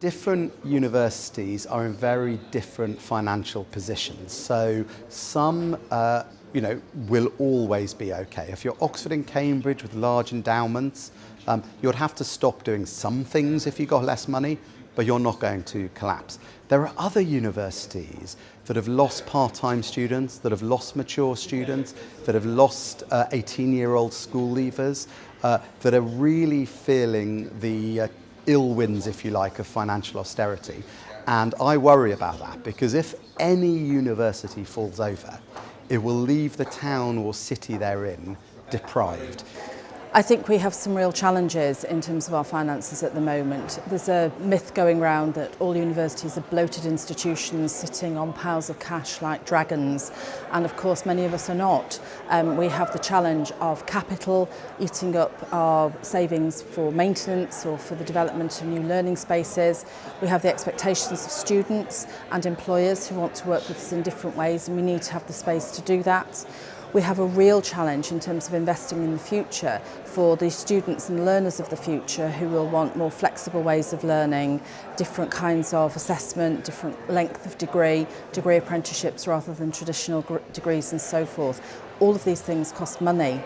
Different universities are in very different financial positions. So some, will always be okay. If you're Oxford and Cambridge with large endowments, you'd have to stop doing some things if you got less money, but you're not going to collapse. There are other universities that have lost part-time students, that have lost mature students, that have lost 18-year-old school leavers, that are really feeling the ill winds, if you like, of financial austerity. And I worry about that, because if any university falls over, it will leave the town or city they're in deprived. I think we have some real challenges in terms of our finances at the moment. There's a myth going around that all universities are bloated institutions sitting on piles of cash like dragons, and of course many of us are not. We have the challenge of capital eating up our savings for maintenance or for the development of new learning spaces. We have the expectations of students and employers who want to work with us in different ways, and we need to have the space to do that. We have a real challenge in terms of investing in the future for the students and learners of the future who will want more flexible ways of learning, different kinds of assessment, different length of degree apprenticeships rather than traditional degrees and so forth. All of these things cost money.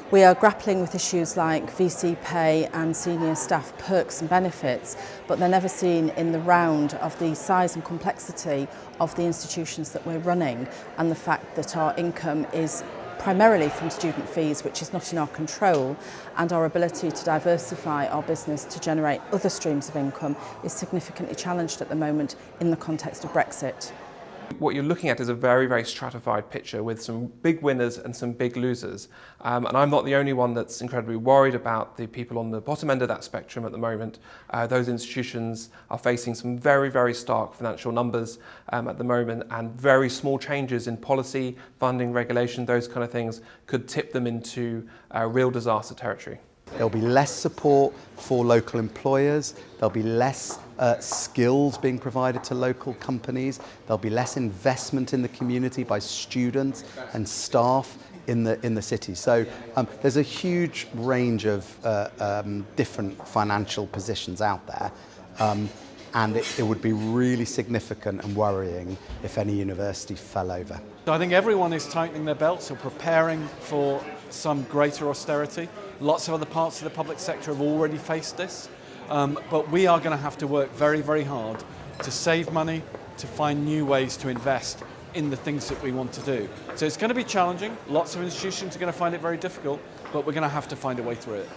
We are grappling with issues like VC pay and senior staff perks and benefits, but they're never seen in the round of the size and complexity of the institutions that we're running, and the fact that our income is primarily from student fees, which is not in our control, and our ability to diversify our business to generate other streams of income is significantly challenged at the moment in the context of Brexit. What you're looking at is a very, very stratified picture with some big winners and some big losers. And I'm not the only one that's incredibly worried about the people on the bottom end of that spectrum at the moment. Those institutions are facing some very, very stark financial numbers at the moment, and very small changes in policy, funding, regulation, those kind of things could tip them into real disaster territory. There'll be less support for local employers, there'll be less skills being provided to local companies, there'll be less investment in the community by students and staff in the city. So there's a huge range of different financial positions out there, and it would be really significant and worrying if any university fell over. So I think everyone is tightening their belts or preparing for some greater austerity. Lots of other parts of the public sector have already faced this, but we are going to have to work very, very hard to save money, to find new ways to invest in the things that we want to do. So it's going to be challenging. Lots of institutions are going to find it very difficult, but we're going to have to find a way through it.